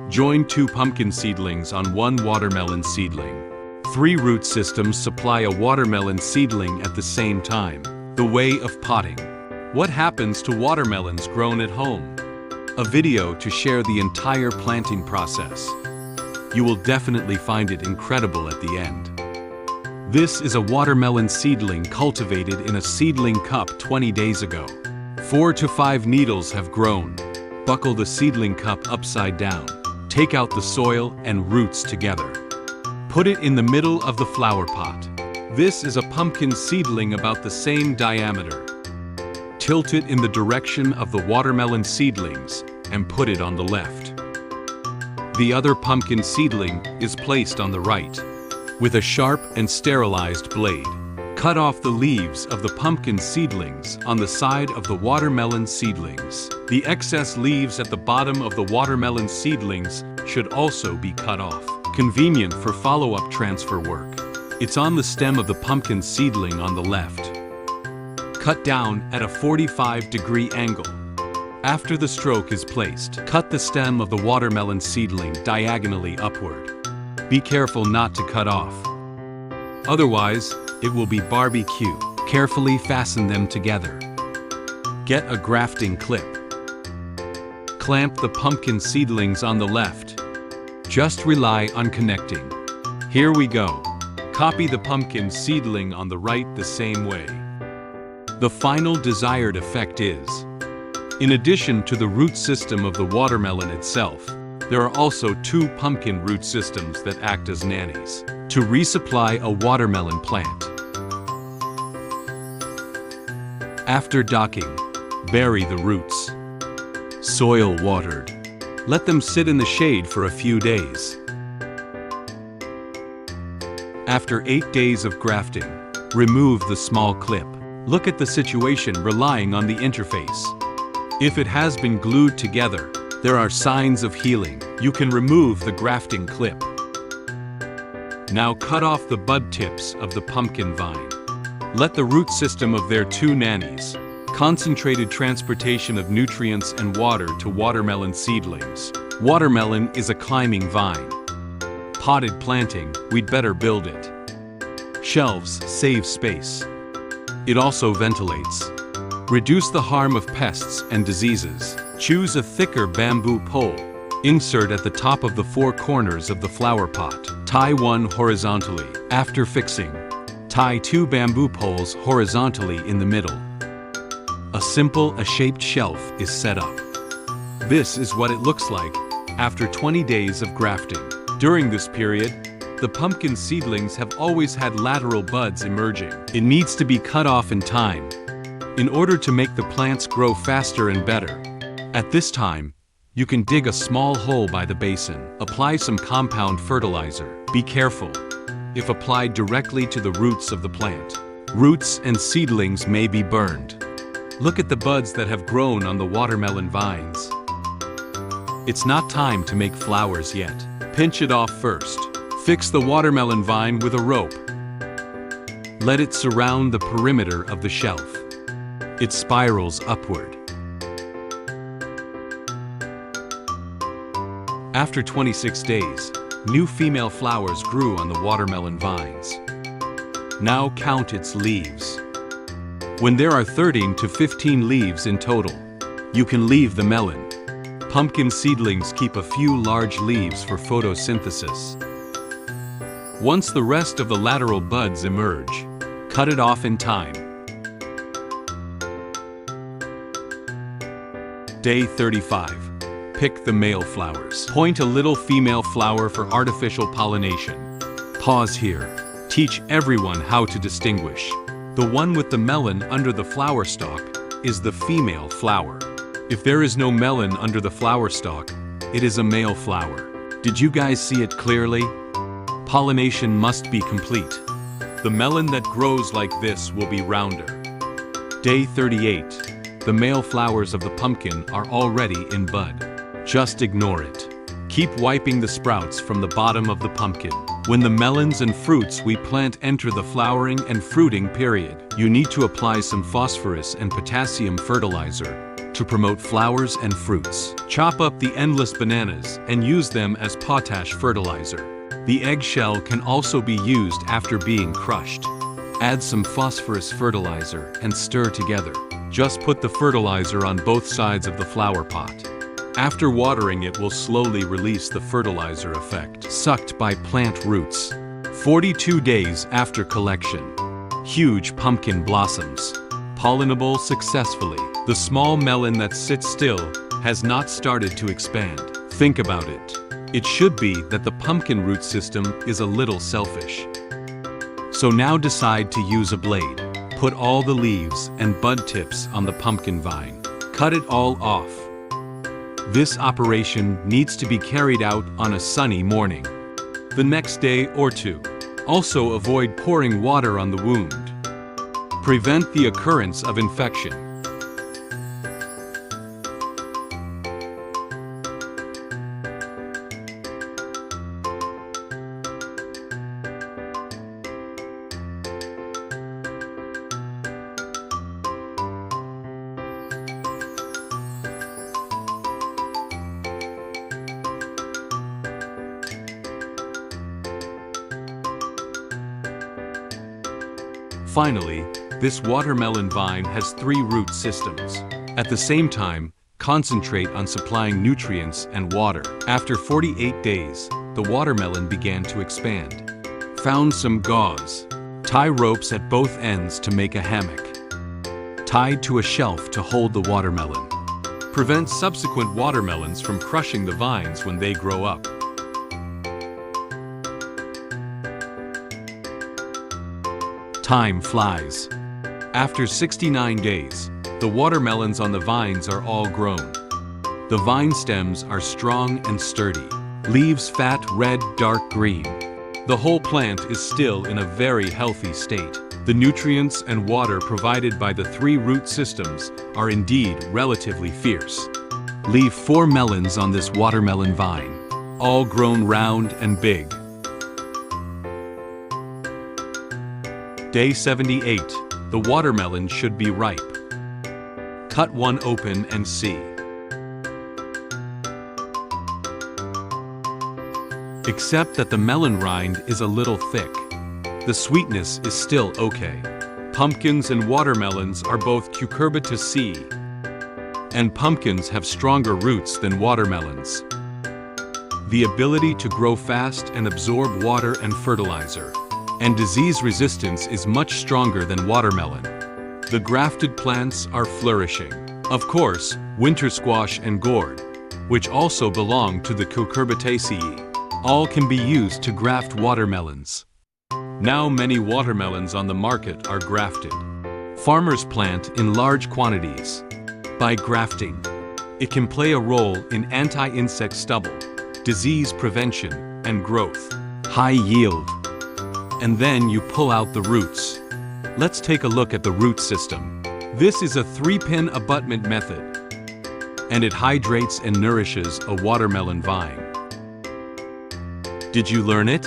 Join 2 pumpkin seedlings on 1 watermelon seedling. 3 root systems supply a watermelon seedling at the same time. The way of potting. What happens to watermelons grown at home? A video to share the entire planting process. You will definitely find it incredible at the end. This is a watermelon seedling cultivated in a seedling cup 20 days ago. 4 to 5 needles have grown. Buckle the seedling cup upside down. Take out the soil and roots together. Put it in the middle of the flower pot. This is a pumpkin seedling about the same diameter. Tilt it in the direction of the watermelon seedlings and put it on the left. The other pumpkin seedling is placed on the right. With a sharp and sterilized blade, cut off the leaves of the pumpkin seedlings on the side of the watermelon seedlings. The excess leaves at the bottom of the watermelon seedlings should also be cut off. Convenient for follow-up transfer work. It's on the stem of the pumpkin seedling on the left. Cut down at a 45-degree angle. After the stroke is placed, cut the stem of the watermelon seedling diagonally upward. Be careful not to cut off. Otherwise, it will be barbecue. Carefully fasten them together. Get a grafting clip. Clamp the pumpkin seedlings on the left. Just rely on connecting. Here we go. Copy the pumpkin seedling on the right the same way. The final desired effect is, in addition to the root system of the watermelon itself, there are also 2 pumpkin root systems that act as nannies to resupply a watermelon plant. After docking, bury the roots. Soil watered. Let them sit in the shade for a few days. After 8 days of grafting, remove the small clip. Look at the situation relying on the interface. If it has been glued together, there are signs of healing. You can remove the grafting clip. Now cut off the bud tips of the pumpkin vine. Let the root system of their 2 nannies. Concentrated transportation of nutrients and water to watermelon seedlings. Watermelon is a climbing vine. Potted planting, we'd better build it. Shelves save space. It also ventilates. Reduce the harm of pests and diseases. Choose a thicker bamboo pole. Insert at the top of the 4 corners of the flower pot. Tie one horizontally. After fixing, tie 2 bamboo poles horizontally in the middle. A simple shaped shelf is set up. This is what it looks like after 20 days of grafting. During this period, the pumpkin seedlings have always had lateral buds emerging. It needs to be cut off in time in order to make the plants grow faster and better. At this time, you can dig a small hole by the basin. Apply some compound fertilizer. Be careful. If applied directly to the roots of the plant, roots and seedlings may be burned. Look at the buds that have grown on the watermelon vines. It's not time to make flowers yet. Pinch it off first. Fix the watermelon vine with a rope. Let it surround the perimeter of the shelf. It spirals upward. After 26 days, new female flowers grew on the watermelon vines. Now count its leaves. When there are 13 to 15 leaves in total, you can leave the melon. Pumpkin seedlings keep a few large leaves for photosynthesis. Once the rest of the lateral buds emerge, cut it off in time. Day 35. Pick the male flowers. Point a little female flower for artificial pollination. Pause here. Teach everyone how to distinguish. The one with the melon under the flower stalk is the female flower. If there is no melon under the flower stalk, it is a male flower. Did you guys see it clearly? Pollination must be complete. The melon that grows like this will be rounder. Day 38. The male flowers of the pumpkin are already in bud. Just ignore it. Keep wiping the sprouts from the bottom of the pumpkin. When the melons and fruits we plant enter the flowering and fruiting period, you need to apply some phosphorus and potassium fertilizer to promote flowers and fruits. Chop up the endless bananas and use them as potash fertilizer. The eggshell can also be used after being crushed. Add some phosphorus fertilizer and stir together. Just put the fertilizer on both sides of the flower pot. After watering, it will slowly release the fertilizer effect, sucked by plant roots. 42 days after collection. Huge pumpkin blossoms. Pollinable successfully. The small melon that sits still has not started to expand. Think about it. It should be that the pumpkin root system is a little selfish. So now decide to use a blade. Put all the leaves and bud tips on the pumpkin vine. Cut it all off. This operation needs to be carried out on a sunny morning. The next day or two. Also avoid pouring water on the wound. Prevent the occurrence of infection. Finally, this watermelon vine has 3 root systems. At the same time, concentrate on supplying nutrients and water. After 48 days, the watermelon began to expand. Found some gauze. Tie ropes at both ends to make a hammock. Tied to a shelf to hold the watermelon. Prevent subsequent watermelons from crushing the vines when they grow up. Time flies. After 69 days, the watermelons on the vines are all grown. The vine stems are strong and sturdy. Leaves fat, red, dark green. The whole plant is still in a very healthy state. The nutrients and water provided by the 3 root systems are indeed relatively fierce. Leave 4 melons on this watermelon vine, all grown round and big. Day 78. The watermelon should be ripe. Cut one open and see. Except that the melon rind is a little thick. The sweetness is still okay. Pumpkins and watermelons are both cucurbitaceae, and pumpkins have stronger roots than watermelons. The ability to grow fast and absorb water and fertilizer, and disease resistance is much stronger than watermelon. The grafted plants are flourishing. Of course, winter squash and gourd, which also belong to the cucurbitaceae, all can be used to graft watermelons. Now many watermelons on the market are grafted. Farmers plant in large quantities. By grafting, it can play a role in anti-insect stubble, disease prevention, and growth. High yield. And then you pull out the roots. Let's take a look at the root system. This is a 3-pin abutment method, and it hydrates and nourishes a watermelon vine. Did you learn it?